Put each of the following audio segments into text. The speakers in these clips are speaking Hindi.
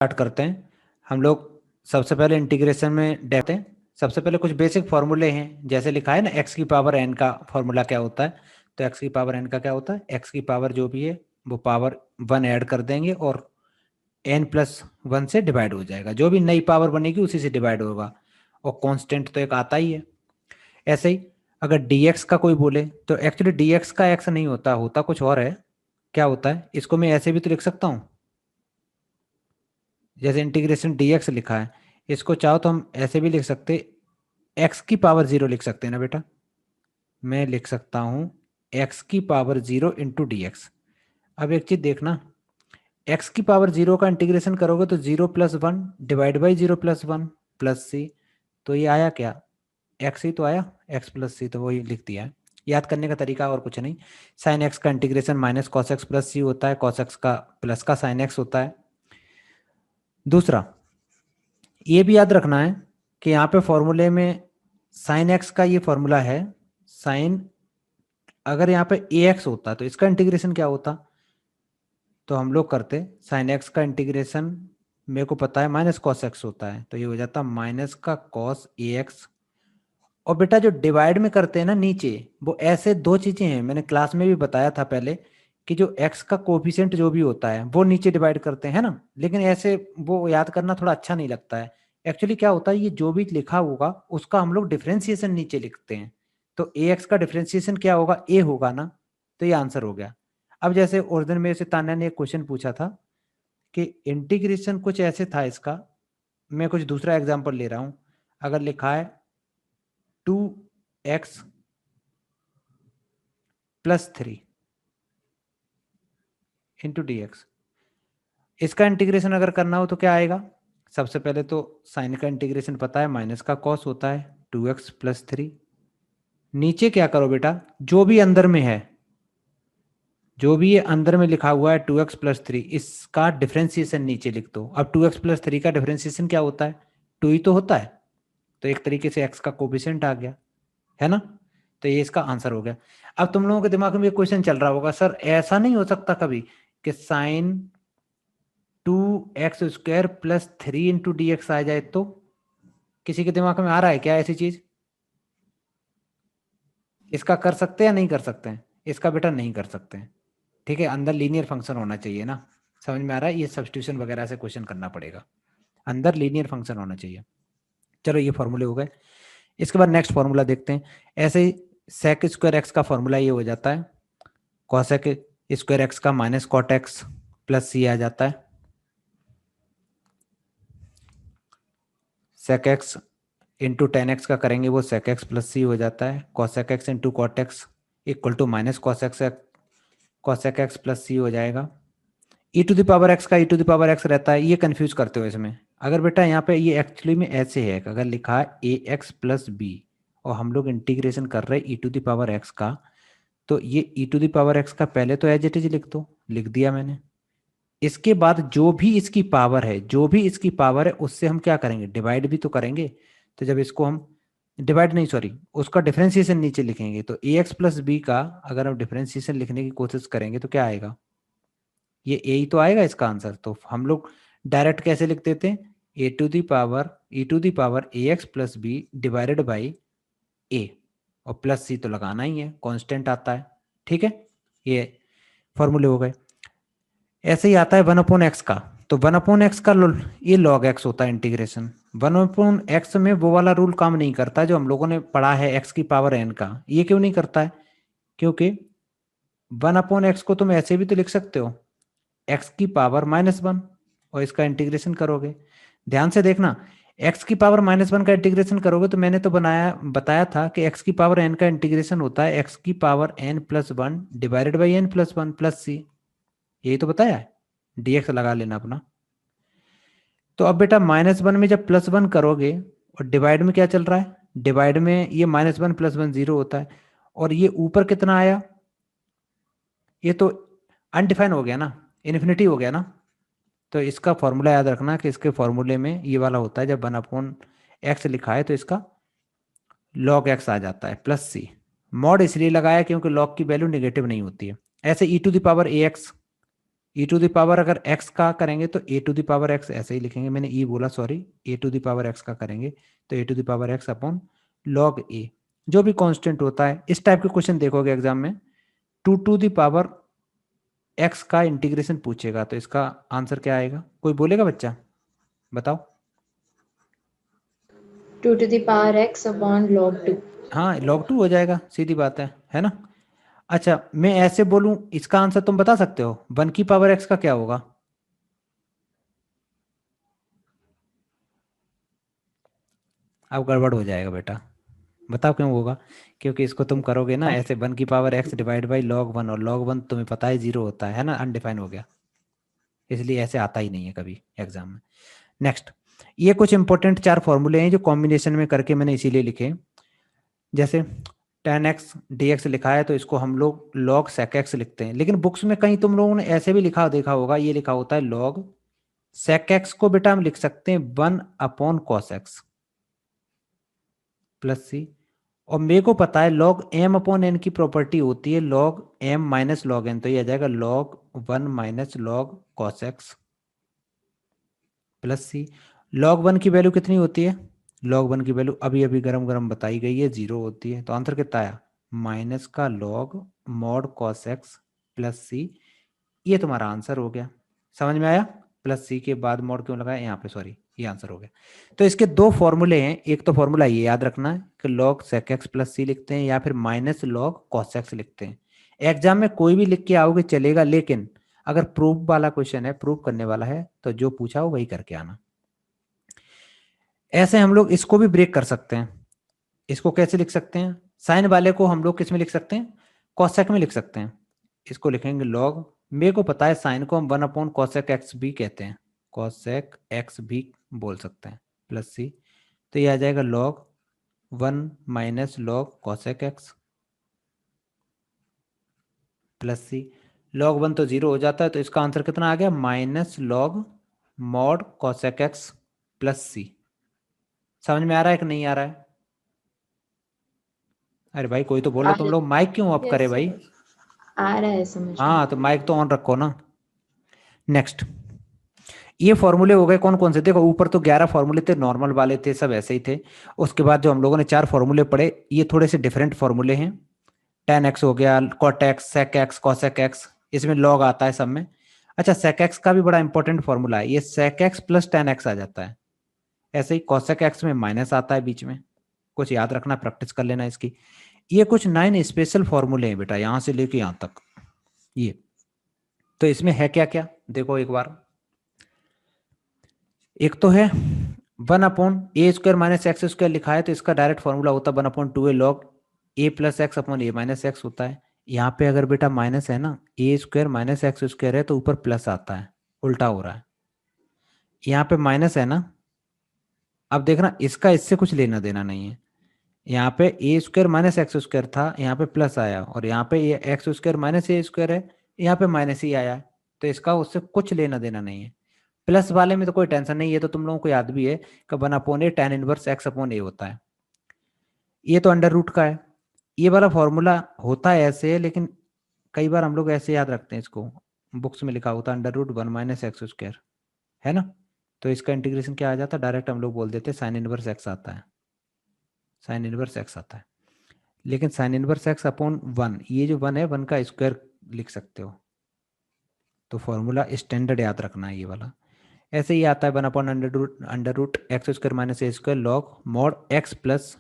स्टार्ट करते हैं। हम लोग सबसे पहले इंटीग्रेशन में देखते हैं। सबसे पहले कुछ बेसिक फॉर्मूले हैं, जैसे लिखा है ना एक्स की पावर एन का फॉर्मूला क्या होता है। तो एक्स की पावर एन का क्या होता है, एक्स की पावर जो भी है वो पावर 1 ऐड कर देंगे और एन प्लस 1 से डिवाइड हो जाएगा। जो भी नई पावर बनेगी उसी से डिवाइड होगा और कांस्टेंट तो एक आता ही है। ऐसे ही अगर dx का कोई बोले तो एक्चुअली dx का x नहीं होता, होता कुछ और है। क्या होता है, इसको मैं ऐसे भी तो लिख सकता हूँ, जैसे इंटीग्रेशन dx लिखा है, इसको चाहो तो हम ऐसे भी लिख सकते, x की पावर 0 लिख सकते हैं ना बेटा। मैं लिख सकता हूँ x की पावर 0 इंटू डी एक्स। अब एक चीज देखना, x की पावर 0 का इंटीग्रेशन करोगे तो 0 plus 1 divide by 0 plus 1 plus C. तो ये आया क्या, x ही तो आया, x प्लस सी, तो वही लिख दिया है। याद करने का तरीका और कुछ नहीं। साइन एक्स का integration minus cos x plus C होता है, कॉस एक्स का प्लस का साइन एक्स होता है। दूसरा ये भी याद रखना है कि यहाँ पे फॉर्मूले में साइन एक्स का ये फॉर्मूला है। साइन अगर यहाँ पे ए एक्स होता तो इसका इंटीग्रेशन क्या होता, तो हम लोग करते साइन एक्स का इंटीग्रेशन, मेरे को पता है माइनस कॉस एक्स होता है, तो ये हो जाता माइनस का कॉस ए एक्स। और बेटा जो डिवाइड में करते हैं ना नीचे, वो ऐसे दो चीजें हैं, मैंने क्लास में भी बताया था पहले कि जो x का कोफिशिएंट जो भी होता है वो नीचे डिवाइड करते हैं ना, लेकिन ऐसे वो याद करना थोड़ा अच्छा नहीं लगता है। एक्चुअली क्या होता है, ये जो भी लिखा होगा उसका हम लोग डिफरेंशिएशन नीचे लिखते हैं। तो ax का डिफरेंशिएशन क्या होगा, a होगा ना, तो ये आंसर हो गया। अब जैसे उस दिन मेरे से तान्या ने एक क्वेश्चन पूछा था कि इंटीग्रेशन कुछ ऐसे था इसका, मैं कुछ दूसरा एग्जाम्पल ले रहा हूं। अगर लिखा है 2x plus 3 into D x, इसका इंटीग्रेशन अगर करना हो तो क्या आएगा। सबसे पहले तो साइन का इंटीग्रेशन पता है, माइनस का कॉस होता है 2x प्लस 3। नीचे क्या करो बेटा, जो भी अंदर में है, जो भी ये अंदर में लिखा हुआ है 2x प्लस 3, इसका डिफरेंशिएशन नीचे लिख दो। अब 2x प्लस 3 का डिफरेंशिएशन क्या होता है, 2 ही तो होता है, तो एक तरीके से x का कोफिशिएंट आ गया, है ना। तो ये इसका आंसर हो गया। अब तुम लोगों के दिमाग में क्वेश्चन चल रहा होगा, सर ऐसा नहीं हो सकता कभी कि sine 2x² plus 3 into D x आ जाए, तो किसी के दिमाग में आ रहा है क्या ऐसी चीज। इसका कर सकते हैं या नहीं कर सकते हैं, इसका बेटा नहीं कर सकते हैं। ठीक है, अंदर लीनियर फंक्शन होना चाहिए ना, समझ में आ रहा है, ये सब्स्टिट्यूशन वगैरह से क्वेश्चन करना पड़ेगा, अंदर लीनियर फंक्शन होना चाहिए। चलो ये फॉर्मूले हो गए। इसके बाद नेक्स्ट फॉर्मूला देखते हैं। ऐसे ही सेक स्क्वायर एक्स का फॉर्मूला ये हो जाता है, कॉसेक स्क्वायर एक्स का minus cot x plus c आ जाता है। Sec x into tan x का करेंगे वो सेक एक्स प्लस सी हो जाता है। Cosec x into cot x equal to minus cosec x plus C हो जाएगा। E to the power x का e to the power x रहता है, ये कंफ्यूज करते हो इसमें। अगर बेटा यहाँ पे ये एक्चुअली में ऐसे है, अगर लिखा है ए एक्स प्लस बी और हम लोग इंटीग्रेशन कर रहे हैं e to the power x का, तो ये ई टू द पावर एक्स का पहले तो एज इट इज लिख दो, लिख दिया मैंने। इसके बाद जो भी इसकी पावर है, जो भी इसकी पावर है उससे हम क्या करेंगे, डिवाइड भी तो करेंगे। तो जब इसको हम डिवाइड नहीं सॉरी उसका डिफरेंशिएशन नीचे लिखेंगे, तो ए एक्स प्लस बी का अगर हम डिफरेंशिएशन लिखने की कोशिश करेंगे तो क्या आएगा, ये ए ही तो आएगा इसका आंसर। तो हम लोग डायरेक्ट कैसे लिख देते हैं, e to the power a x plus b divided by a, और प्लस सी तो लगाना ही है, कांस्टेंट आता है। ठीक है, ये फॉर्मूले हो गए। ऐसे ही आता है 1/x का, तो 1/x का ये log x होता है इंटीग्रेशन। 1/x में वो वाला रूल काम नहीं करता जो हम लोगों ने पढ़ा है x की पावर n का। ये क्यों नहीं करता है, क्योंकि 1/x को तुम ऐसे भी तो लिख सकते हो x की पावर -1 और इसका इंटीग्रेशन करोगे। ध्यान से देखना, x की पावर -1 का इंटीग्रेशन करोगे तो मैंने तो बताया था कि x की पावर n का इंटीग्रेशन होता है x की power n+1 divided by n+1 plus C, यही तो बताया है, dx लगा लेना अपना। तो अब बेटा -1 में जब +1 करोगे और डिवाइड में क्या चल रहा है, डिवाइड में ये -1 + 1 0 होता है, और ये ऊपर कितना आया, ये तो अनडिफाइन हो गया ना, इन्फिनिटी हो गया ना। तो इसका फॉर्मूला याद रखना कि इसके फॉर्मूले में ये वाला होता है, जब 1/x लिखा है तो इसका log x आ जाता है प्लस सी। मॉड इसलिए लगाया क्योंकि log की वैल्यू नेगेटिव नहीं होती है। ऐसे e to the power a x e to the power अगर एक्स का करेंगे तो ए टू द पावर एक्स ऐसे ही लिखेंगे, मैंने ई बोला sorry, a to the power x का करेंगे तो ए टू द पावर एक्स अपॉन लॉग ए, जो भी कांस्टेंट होता है। इस टाइप के क्वेश्चन देखोगे एग्जाम में, टू द पावर एक्स का इंटीग्रेशन पूछेगा तो इसका आंसर क्या आएगा, कोई बोलेगा बच्चा, बताओ। 2 to the power x upon log 2। हाँ log 2 हो जाएगा, सीधी बात है ना। अच्छा मैं ऐसे बोलूं, इसका आंसर तुम बता सकते हो, 1 की पावर एक्स का क्या होगा? अब गड़बड़ हो जाएगा बेटा, बताओ क्यों होगा? क्योंकि इसको तुम करोगे ना ऐसे, 1 की power x divide by log 1, और लॉग 1 तुम्हें पता है 0 होता है ना, अनडिफाइन हो गया, इसलिए ऐसे आता ही नहीं है कभी एग्जाम में। नेक्स्ट, ये कुछ इंपॉर्टेंट 4 फॉर्मूले हैं जो कॉम्बिनेशन में करके मैंने इसीलिए लिखे। जैसे tan x dx लिखा है तो इसको हम लोग log sec x लिखते हैं, लेकिन बुक्स में कहीं तुम लोगों ने ऐसे भी लिखा देखा होगा, ये लिखा होता है log sec x को बेटा हम लिख सकते हैं 1 upon cos x plus C, और मेरे को पता है log m अपॉन n की प्रॉपर्टी होती है log m minus log n, तो ये आ जाएगा log 1 minus log cos x plus C. log 1 की वैल्यू कितनी होती है? log 1 की वैल्यू अभी अभी गरम गरम बताई गई है, 0 होती है, तो आंसर कितना आया? माइनस का log mod cos x plus C, ये तुम्हारा आंसर हो गया। समझ में आया? प्लस सी के बाद मॉड क्यों लगाया यहाँ पे, सॉरी, ये आंसर हो गया। तो इसके दो फॉर्मूले हैं, एक तो फॉर्मूला ये याद रखना है कि log sec x प्लस सी लिखते हैं या फिर माइनस log cos x लिखते हैं। एग्जाम में कोई भी लिख के आओगे चलेगा, लेकिन अगर प्रूफ वाला क्वेश्चन है, प्रूफ करने वाला है, तो जो पूछा हो वही करके आना। ऐसे हम लोग इसको भी ब्रेक कर सकते हैं। इसको कैसे लिख सकते हैं? साइन वाले को हम लोग किस में लिख सकते हैं? कॉसेक में लिख सकते हैं। इसको लिखेंगे लॉग, मेरे को पता है साइन को हम 1 अपॉन कॉसेक एक्स भी कहते हैं, कॉसेक एक्स भी बोल सकते हैं, प्लस सी, तो ये आ जाएगा log 1 minus log cosec x plus C. Log 1 तो 0 हो जाता है, तो इसका आंसर कितना आ गया? Minus log mod cosec x plus C. समझ में आ रहा है कि नहीं आ रहा है? अरे भाई कोई तो बोलो, आ तुम लोग माइक क्यों ऑफ करे यस भाई? आ रहा है समझ में। हाँ तो माइक तो ऑन रखो ना। नेक्स्ट, ये फॉर्मूले हो गए कौन कौन से, देखो ऊपर तो 11 फॉर्मूले थे, नॉर्मल वाले थे, सब ऐसे ही थे। उसके बाद जो हम लोगों ने 4 फॉर्मूले पढ़े, ये थोड़े से डिफरेंट फॉर्मूले हैं। tan x हो गया, cot x, sec x, cosec x, इसमें log आता है सब में। अच्छा sec x का भी बड़ा इंपॉर्टेंट फॉर्मूला है, ये sec x plus tan x आ जाता है। ऐसे ही cosec x में माइनस आता है बीच में, कुछ याद रखना, प्रैक्टिस कर लेना इसकी। ये कुछ 9 स्पेशल फॉर्मूले हैं बेटा, यहां से लेके यहां तक ये। तो इसमें है क्या क्या, देखो एक बार। एक तो है 1 अपॉन ए स्क्वायर माइनस एक्स स्क्वायर लिखा है, तो इसका डायरेक्ट फॉर्मूला होता है 1 अपॉन 2 ए लॉग ए प्लस एक्स अपॉन ए माइनस एक्स होता है। यहाँ पे अगर बेटा माइनस है ना, ए स्क्वायर माइनस एक्स स्क्वायर है तो ऊपर प्लस आता है, उल्टा हो रहा है। यहाँ पे माइनस है ना, अब देखना इसका इससे कुछ लेना देना नहीं है। यहाँ पे ए स्क्वायर माइनस एक्स स्क्वायर था, यहाँ पे प्लस आया, और यहाँ पे ये x square minus a square है, यहाँ पे माइनस ही आया है, तो इसका उससे कुछ लेना देना नहीं है। प्लस वाले में तो कोई टेंशन नहीं है, तो तुम लोगों को याद भी है कि 1 अपॉन ए tan इनवर्स एक्स अपॉन ए होता है। ये तो अंडर रूट का है। ये वाला फॉर्मूला होता है ऐसे, लेकिन कई बार हम लोग ऐसे याद रखते हैं इसको, बुक्स में लिखा होता है under root 1 minus x square, है ना। तो इसका इंटीग्रेशन क्या आ जाता है, डायरेक्ट हम लोग बोल देते हैं साइन इनवर्स एक्स आता है, साइन इनवर्स एक्स आता है। लेकिन साइन इनवर्स एक्स अपॉन 1, ये जो 1 है 1 का स्क्वायर लिख सकते हो, तो फॉर्मूला स्टैंडर्ड याद रखना है ये वाला। ऐसे ही आता है 1 upon under root x square minus a square log mod x plus,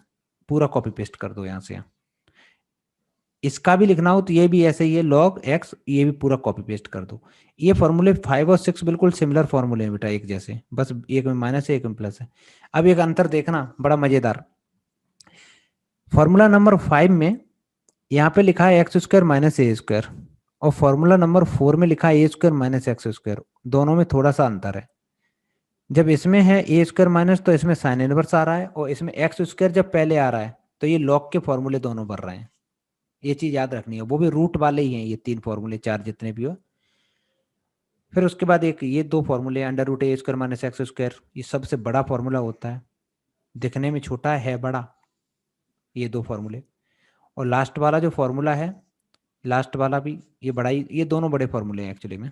पूरा कॉपी पेस्ट कर दो यहाँ से यहाँ। इसका भी लिखना हो तो ये भी ऐसे ही है लॉग एक्स, ये भी पूरा कॉपी पेस्ट कर दो। ये फॉर्मूले 5 और 6 बिल्कुल सिमिलर फॉर्मूले हैं बेटा, एक जैसे, बस एक में माइनस है एक में प्लस है। अब एक अंतर देखना बड़ा मजेदार, फॉर्मूला नंबर 5 में यहाँ पे लिखा है x square minus a square, और फॉर्मूला नंबर 4 में लिखा है ए स्क्वायर माइनस एक्स स्क्वायर, दोनों में थोड़ा सा अंतर है। जब इसमें है ए स्क्वायर माइनस तो इसमें साइन इनवर्स आ रहा है, और इसमें एक्स स्क्वायर जब पहले आ रहा है तो ये लॉग के फॉर्मूले दोनों भर रहे हैं। ये चीज याद रखनी है, वो भी रूट वाले ही हैं ये 3 फॉर्मूले 4 जितने भी हो। फिर उसके बाद एक ये 2 फॉर्मूले अंडर रूट ए स्क्वायर माइनस एक्स स्क्वायर, ये सबसे बड़ा फॉर्मूला होता है, दिखने में छोटा है बड़ा, ये 2 फॉर्मूले। और लास्ट वाला जो फॉर्मूला है, लास्ट वाला भी ये बड़ा ही, ये दोनों बड़े फॉर्मूले हैं एक्चुअली में।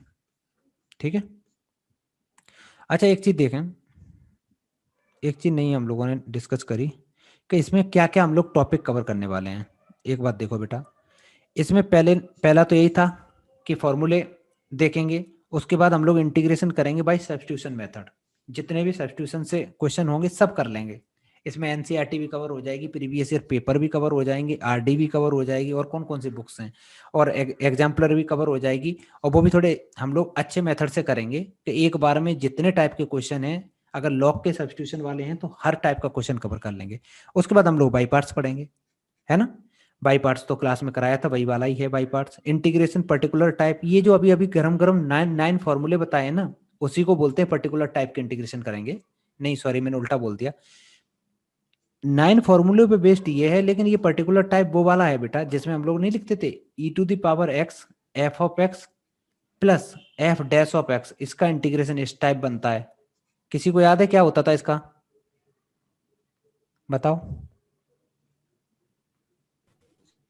ठीक है। अच्छा एक चीज देखें, एक चीज नहीं हम लोगों ने डिस्कस करी कि इसमें क्या क्या हम लोग टॉपिक कवर करने वाले हैं। एक बात देखो बेटा, इसमें पहला तो यही था कि फॉर्मूले देखेंगे, उसके बाद हम लोग इंटीग्रेशन करेंगे बाय सब्स्टिट्यूशन मेथड। जितने भी सब्स्टिट्यूशन से क्वेश्चन होंगे सब कर लेंगे। इसमें एनसीईआरटी भी कवर हो जाएगी, प्रीवियस ईयर पेपर भी कवर हो जाएंगे, आरडी भी कवर हो जाएगी, और कौन कौन सी बुक्स हैं, और एग्जाम्पलर भी कवर हो जाएगी। और वो भी थोड़े हम लोग अच्छे मेथड से करेंगे कि एक बार में जितने टाइप के क्वेश्चन हैं, अगर लॉग के सब्स्टिट्यूशन वाले हैं तो हर टाइप का क्वेश्चन कवर कर लेंगे। उसके बाद हम लोग बाई पार्ट्स पढ़ेंगे, है ना। बाई पार्ट्स तो क्लास में कराया था, वही वाला ही है by parts. Integration particular type, ये जो अभी अभी गरम गरम 9 फॉर्मूले बताए ना, उसी को बोलते हैं पर्टिकुलर टाइप के इंटीग्रेशन करेंगे। नहीं सॉरी, मैंने उल्टा बोल दिया। 9 फॉर्मूले पे बेस्ड ये है, लेकिन ये पर्टिकुलर टाइप वो वाला है बेटा जिसमें हम लोग नहीं लिखते थे e⁻x f of x plus f dash of x, इसका इंटीग्रेशन इस टाइप बनता है। किसी को याद है क्या होता था इसका, बताओ।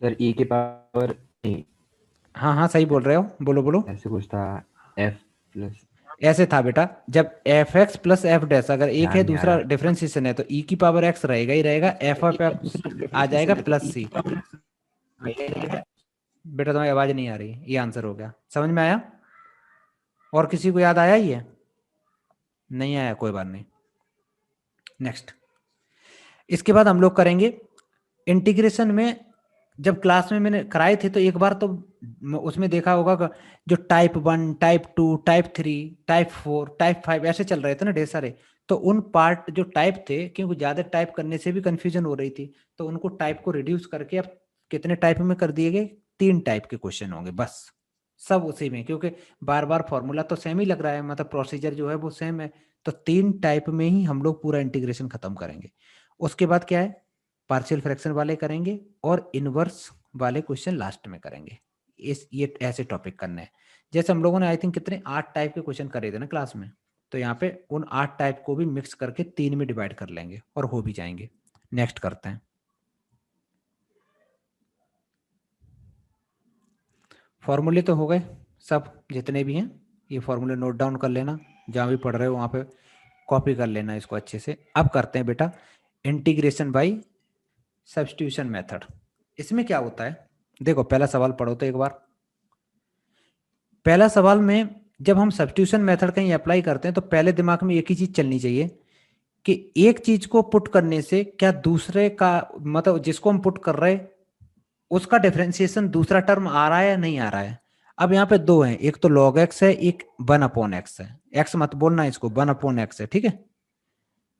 सर e के पावर ए, हाँ हाँ सही बोल रहे हो, बोलो बोलो। ऐसे कुछ था, f प्लस, ऐसे था बेटा, जब F x plus F dash, अगर एक ध्यान है नहीं आ दूसरा रहा। डिफरेंशिएशन है, तो ई की पावर एक्स रहेगा ही रहेगा, एफ ऑफ एक्स आ जाएगा प्लस सी। बेटा तुम्हारी आवाज नहीं आ रही, ये आंसर हो गया, समझ में आया। और किसी को याद आया ही है, नहीं आया कोई बात नहीं। नेक्स्ट, इसके बाद हम लोग करेंगे इंटीग्रेशन में। जब क्लास में मैंने कराए थे तो एक बार तो उसमें देखा होगा जो type 1, type 2, type 3, type 4, type 5 ऐसे चल रहे थे ना ढेर सारे। तो उन पार्ट जो टाइप थे, क्योंकि ज्यादा टाइप करने से भी कंफ्यूजन हो रही थी, तो उनको टाइप को रिड्यूस करके अब कितने टाइप में कर दिए गए, 3 टाइप के क्वेश्चन होंगे बस, सब उसी में। क्योंकि बार बार फॉर्मूला तो सेम ही लग रहा है, मतलब प्रोसीजर जो है वो सेम है, तो 3 टाइप में ही हम लोग पूरा इंटीग्रेशन खत्म करेंगे। उसके बाद क्या है, पार्शियल फ्रैक्शन वाले करेंगे और इनवर्स वाले क्वेश्चन लास्ट में करेंगे। ये ऐसे टॉपिक करने हैं। जैसे हम लोगों ने आई थिंक कितने 8 टाइप के क्वेश्चन करे थे ना क्लास में, तो यहाँ पे उन 8 टाइप को भी मिक्स करके 3 में डिवाइड कर लेंगे और हो भी जाएंगे। नेक्स्ट करते हैं, फॉर्मूले तो हो गए सब जितने भी हैं, ये फॉर्मूले नोट डाउन कर लेना, जहाँ भी पढ़ रहे हो वहाँ पे कॉपी कर लेना इसको अच्छे से। अब करते हैं बेटा इंटीग्रेशन बाई सब्स्टिट्यूशन मेथड। इसमें क्या होता है, देखो पहला सवाल पढ़ो तो एक बार। पहला सवाल में जब हम सब्स्टिट्यूशन मेथड कहीं अप्लाई करते हैं तो पहले दिमाग में एक ही चीज चलनी चाहिए कि एक चीज को पुट करने से क्या दूसरे का, मतलब जिसको हम पुट कर रहे हैं उसका डिफरेंशिएशन दूसरा टर्म आ रहा है या नहीं आ रहा है। अब यहाँ पे दो हैं, एक तो log x है, एक 1/x है। x मत बोलना इसको, 1/x है, ठीक है।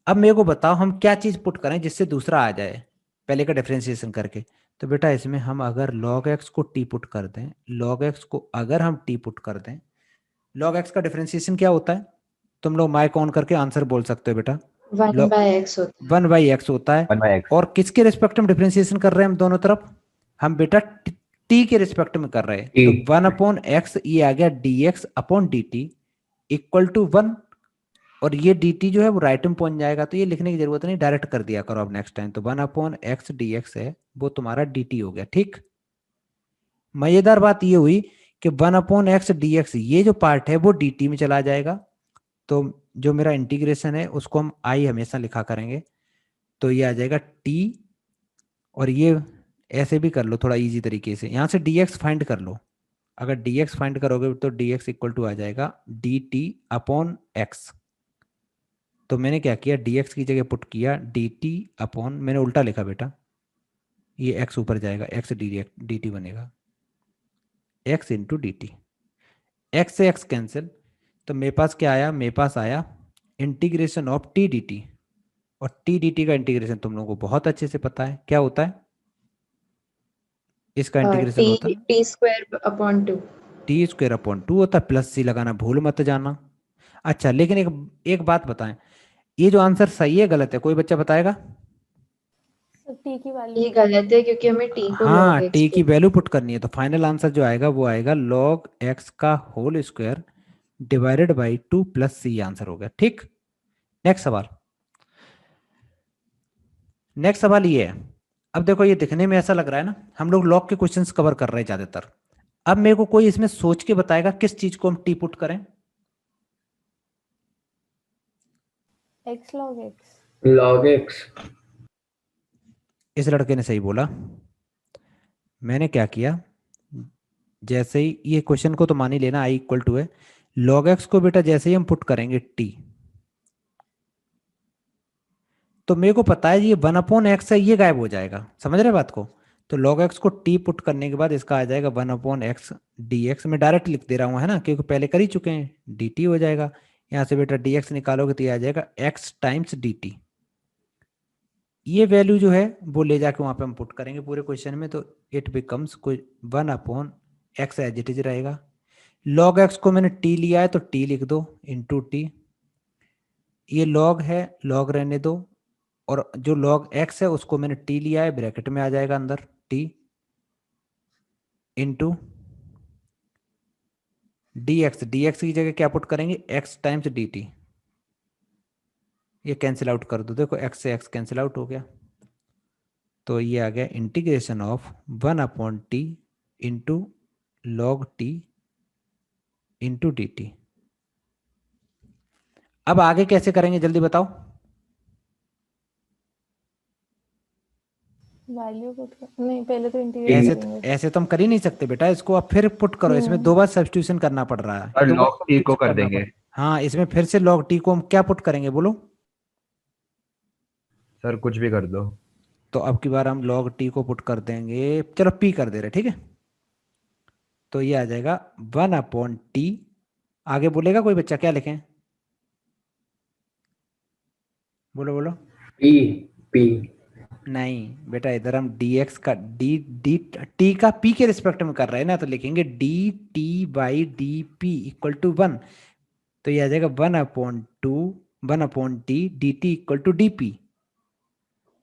अब मेरे को बताओ हम क्या चीज पुट करें जिससे दूसरा आ जाए पहले का डिफरेंशिएशन करके। तो बेटा इसमें हम अगर log x को t पुट कर दें, log x को अगर हम t पुट कर दें, log x का डिफरेंशिएशन क्या होता है, तुम लोग माइक ऑन करके आंसर बोल सकते हो बेटा। 1/x होता है। 1/x होता है। 1/x, और किसके रिस्पेक्ट में डिफरेंशिएशन कर रहे हैं हम दोनों तरफ, हम बेटा t के रिस्पेक्ट में कर रहे हैं। T, तो 1/x ये आ गया dx upon dt equal to 1, और ये dt जो है वो राइट में पहुंच जाएगा, तो ये लिखने की जरूरत नहीं, डायरेक्ट कर दिया करो अब नेक्स्ट टाइम। तो 1/x dx है वो तुम्हारा dt हो गया, ठीक। मजेदार बात ये हुई कि 1/x dx ये जो पार्ट है वो dt में चला जाएगा, तो जो मेरा इंटीग्रेशन है उसको हम i हमेशा लिखा करेंगे, तो ये आ जाएगा t। और ये ऐसे भी कर लो थोड़ा इजी तरीके से, यहाँ से dx फाइंड कर लो। अगर dx फाइंड करोगे तो dx इक्वल टू आ जाएगा dt अपॉन x। तो मैंने क्या किया, dx की जगह पुट किया dt अपॉन, मैंने उल्टा लिखा बेटा, ये x ऊपर जाएगा, x dt बनेगा, x into D T. X से x कैंसिल, तो मेरे पास क्या आया, मेरे पास आया integration of T D T. और टी डी टी का इंटीग्रेशन तुम लोगों को बहुत अच्छे से पता है क्या होता है, इसका इंटीग्रेशन होता है t²/2। t² अपॉन 2 होता है, प्लस सी लगाना भूल मत जाना। अच्छा लेकिन एक एक बात बताएं, ये जो आंसर सही है गलत है, कोई बच्चा बताएगा। टी की वैल्यू ये गलत है क्योंकि हमें t को हाँ log x टी की पे वैल्यू पुट करनी है, तो फाइनल आंसर जो आएगा वो आएगा log x का whole square divided by 2 plus c, answer हो गया, ठीक। नेक्स्ट सवाल, नेक्स्ट सवाल ये है। अब देखो ये दिखने में ऐसा लग रहा है ना हम लोग लॉग के क्वेश्चंस कवर कर रहे हैं ज्यादातर। अब मेरे को कोई इसमें सोच के बताएगा किस चीज को हम टी पुट करें, x log x। log x। इस लड़के ने सही बोला। मैंने क्या किया, जैसे ही ये क्वेश्चन को तो मान ही लेना, आई इक्वल टू है लॉग एक्स को बेटा जैसे ही हम पुट करेंगे टी, तो मेरे को पता है ये 1/x है, ये गायब हो जाएगा। समझ रहे बात को? तो log x को t पुट करने के बाद इसका आ जाएगा 1/x dx। मैं डायरेक्ट लिख दे रहा हूँ है ना, क्योंकि पहले कर ही चुके हैं, dt हो जाएगा। यहाँ से बेटा dx निकालोगे तो ये आ जाएगा x टाइम्स dt। ये वैल्यू जो है वो ले जाके वहां पे हम पुट करेंगे पूरे क्वेश्चन में, तो इट बिकम्स कोई 1/x एज इट इज रहेगा। log x को मैंने t लिया है तो t लिख दो इंटू टी। ये log है, log रहने दो, और जो log x है उसको मैंने t लिया है, ब्रैकेट में आ जाएगा अंदर t इंटू dx। dx की जगह क्या पुट करेंगे, x टाइम्स dt। ये कैंसिल आउट कर दो, देखो x से x कैंसिल आउट हो गया, तो ये आ गया integration of 1/t into log t into dt। अब आगे कैसे करेंगे जल्दी बताओ। वैल्यू पुट कर, नहीं पहले तो इंटीग्रेट ऐसे करेंगे। ऐसे तो हम कर ही नहीं सकते बेटा, इसको अब फिर पुट करो, इसमें दो बार सब्स्टिट्यूशन करना पड़ रहा है, और दो बार log t को substitution कर करना देंगे। हाँ, इसमें फिर से log t को हम क्या पुट करेंगे बोलो। सर कुछ भी कर दो। तो अब की बार हम log t को पुट कर देंगे, चलो p कर दे रहे, ठीक है। तो ये आ जाएगा 1/t। आगे बोलेगा कोई बच्चा, क्या लिखें, बोलो बोलो। p p नहीं बेटा, इधर हम dx का d d t का p के रिस्पेक्ट में कर रहे हैं ना, तो लिखेंगे dt/dp इक्वल टू 1। तो ये आ जाएगा 1/t dt equal to dp,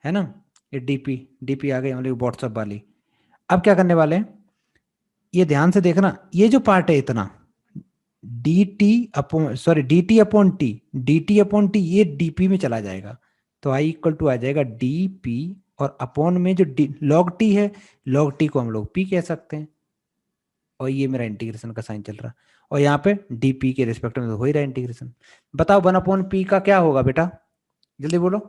है ना। ये dp आ गई हमारी व्हाट्सएप वाली। अब क्या करने वाले हैं, ये ध्यान से देखना, ये जो पार्ट है इतना dt/t ये dp में चला जाएगा, तो i इक्वल टू आ जाएगा dp, और अपॉन में जो log t है, log t को हम लोग p कह सकते हैं, और ये मेरा इंटीग्रेशन का साइन चल रहा, और यहाँ पे dp के रिस्पेक्ट में तो हो ही रहा है इंटीग्रेशन। बताओ 1/p का क्या होगा बेटा, जल्दी बोलो।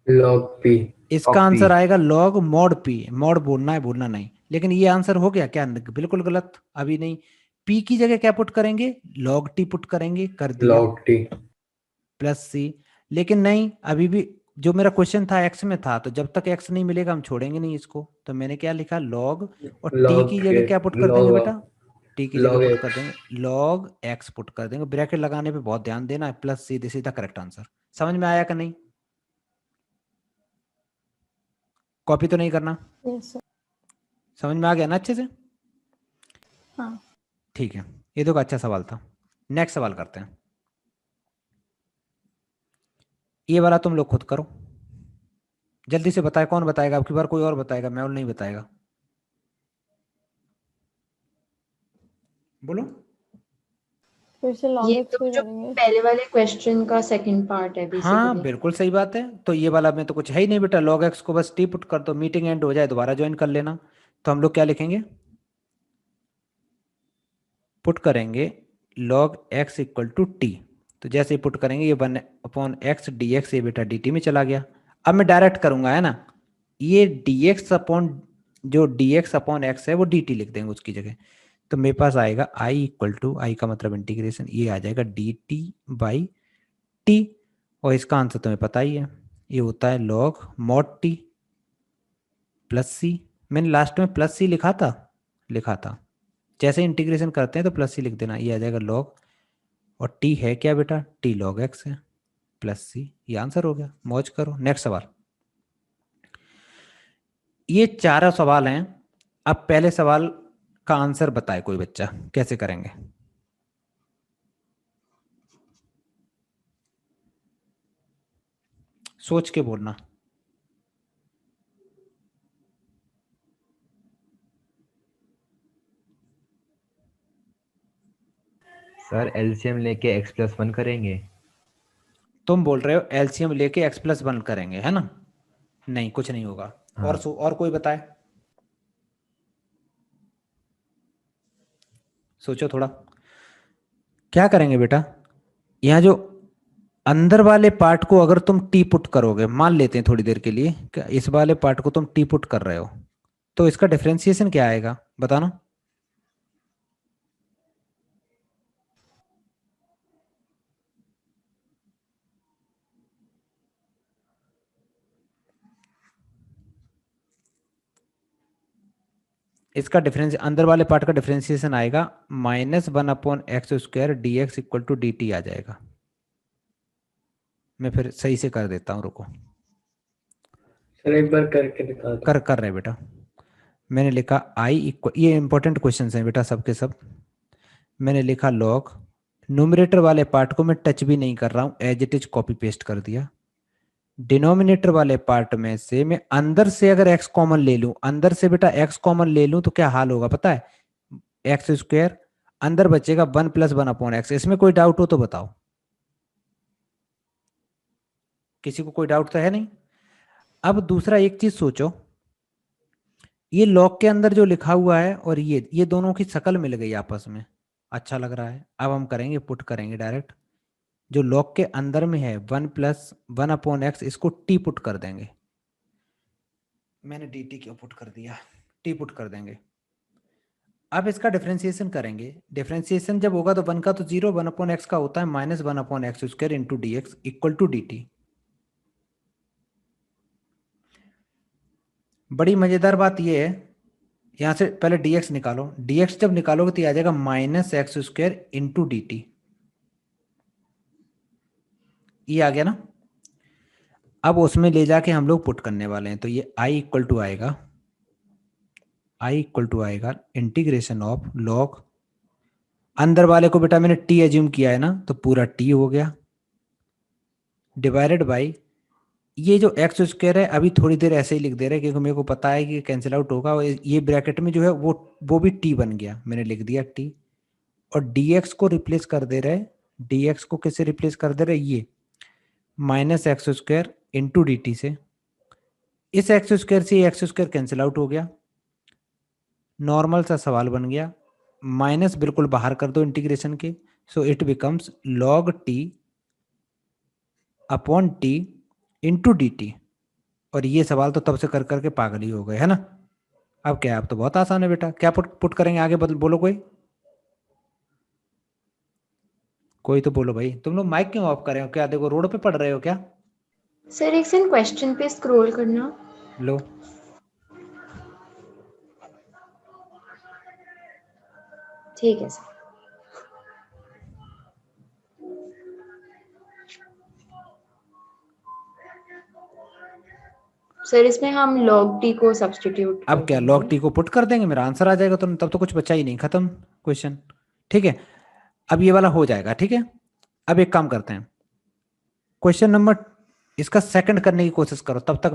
log p इसका Log p। आंसर आएगा log mod p। mod बोलना है, बोलना नहीं, लेकिन ये आंसर हो गया क्या, बिल्कुल गलत, अभी नहीं। p की जगह क्या पुट करेंगे, log t पुट करेंगे, कर दिया log t प्लस सी। लेकिन नहीं, अभी भी जो मेरा क्वेश्चन था x में था, तो जब तक x नहीं मिलेगा हम छोड़ेंगे नहीं इसको, तो मैंने क्या लिखा log, और t log की जगह क्या पुट कर देंगे log बेटा, t की जगह log पुट x कर देंगे log x पुट कर देंगे। ब्रैकेट लगाने पे बहुत ध्यान देना है, plus c, this is the correct answer. समझ में आया कि नहीं, कॉपी तो नहीं करना, यस सर। समझ में आ गया ना अच्छे से। हाँ। ठीक है, ये तो अच्छा सवाल था। नेक्स्ट सवाल करते हैं, ये वाला तुम लोग खुद करो, जल्दी से बताए, कौन बताएगा अब की बार, कोई और बताएगा, मैं और नहीं बताएगा, बोलो। फिर से log ये x तो पे जो करेंगे। पहले वाले क्वेश्चन का सेकंड पार्ट है हाँ बेसिकली। बिल्कुल सही बात है, तो ये वाला में तो कुछ है ही नहीं बेटा, log x को बस t पुट कर दो, मीटिंग एंड हो जाए दोबारा ज्वाइन कर लेना। तो हम लोग क्या लिखेंगे, पुट करेंगे log x equal to t. तो जैसे ही पुट करेंगे ये 1/x dx, ये बेटा dt में चला गया। अब मैं डायरेक्ट करूंगा है ना, ये dx अपॉन जो dx अपॉन x है वो dt लिख देंगे उसकी जगह। तो मेरे पास आएगा i इक्वल टू, आई का मतलब इंटीग्रेशन, ये आ जाएगा dt/t, और इसका आंसर तुम्हें पता ही है, ये होता है log mod t प्लस सी। मैंने लास्ट में प्लस सी लिखा था, जैसे इंटीग्रेशन करते हैं तो प्लस सी लिख देना, ये आ जाएगा log, और t है क्या बेटा, t log x है, प्लस सी, ये आंसर हो गया। मौज करो, नेक्स्ट सवाल। ये चारों सवाल हैं, अब पहले सवाल का आंसर बताए कोई बच्चा, कैसे करेंगे। सोच के बोलना। सर एलसीएम लेके x+1 करेंगे। तुम बोल रहे हो एलसीएम लेके x+1 करेंगे, है ना। नहीं, कुछ नहीं होगा। हाँ। और कोई बताए, सोचो थोड़ा, क्या करेंगे बेटा। यहाँ जो अंदर वाले पार्ट को अगर तुम टी पुट करोगे, मान लेते हैं थोड़ी देर के लिए कि इस वाले पार्ट को तुम टी पुट कर रहे हो, तो इसका डिफरेंशिएशन क्या आएगा बताना। इसका डिफरेंस अंदर वाले पार्ट का डिफरेंशिएशन आएगा -1/x² dx equal to dt आ जाएगा। मैं फिर सही से कर देता हूँ, रुको। सर एक बार करके दिखा दो। कर रहे बेटा। मैंने लिखा i इक्वल, ये इंपॉर्टेंट क्वेश्चंस हैं बेटा सबके सब। मैंने लिखा log, न्यूमरेटर वाले पार्ट को मैं टच भी नहीं कर रहा हूँ, as it is copy paste कर दिया। डिनोमिनेटर वाले पार्ट में से मैं अंदर से अगर x कॉमन ले लूं, अंदर से बेटा x कॉमन ले लूं तो क्या हाल होगा पता है, x², अंदर बचेगा 1 + 1/x। इसमें कोई डाउट हो तो बताओ, किसी को कोई डाउट तो है नहीं। अब दूसरा एक चीज सोचो, ये लॉग के अंदर जो लिखा हुआ है और ये दोनों की शक्ल मिल गई आपस में, अच्छा लग रहा है। अब हम करेंगे, पुट करेंगे डायरेक्ट। जो लॉग के अंदर में है 1 + 1/x, इसको टी पुट कर देंगे। मैंने dt क्यों पुट कर दिया, टी पुट कर देंगे। अब इसका डिफरेंशिएशन करेंगे। डिफरेंशिएशन जब होगा तो 1 का तो 0, 1/x का होता है -1/x² into dx equal to dt। बड़ी मजेदार बात यह है, यहां से पहले dx निकालो, dx जब निकालोगे तो आ जाएगा -x² इंटू dt। ये आ गया ना। अब उसमें ले जाके हम लोग पुट करने वाले हैं, तो ये i इक्वल टू आएगा इंटीग्रेशन ऑफ लॉग, अंदर वाले को बेटा मैंने t एज्यूम किया है ना, तो पूरा t हो गया, डिवाइडेड बाई ये जो x² है, अभी थोड़ी देर ऐसे ही लिख दे रहे हैं क्योंकि मेरे को पता है कि कैंसिल आउट होगा। और ये ब्रैकेट में जो है वो भी t बन गया, मैंने लिख दिया t। और dx को रिप्लेस कर दे रहे, dx को किससे रिप्लेस कर दे रहे, ये -x² इंटू dt से। इस x² से ये x² कैंसिल आउट हो गया, नॉर्मल सा सवाल बन गया। माइनस बिल्कुल बाहर कर दो इंटीग्रेशन के, so it becomes log t upon t into dt। और ये सवाल तो तब से कर करके पागल ही हो गए, है ना। अब क्या है, अब तो बहुत आसान है बेटा। क्या पुट करेंगे आगे, बोलो कोई तो बोलो भाई। तुम लोग माइक क्यों ऑफ कर रहे हो, क्या देखो रोड पे पढ़ रहे हो क्या? सर एक सेकंड, क्वेश्चन पे स्क्रॉल करना। लो, ठीक है सर। सर इसमें हम log t को सब्स्टिट्यूट अब क्या log t को पुट कर देंगे, मेरा आंसर आ जाएगा। तो तब तो कुछ बचा ही नहीं, खत्म क्वेश्चन। ठीक है, अब ये वाला हो जाएगा। ठीक है, अब एक काम करते हैं, क्वेश्चन नंबर इसका सेकंड करने की कोशिश करो, तब तक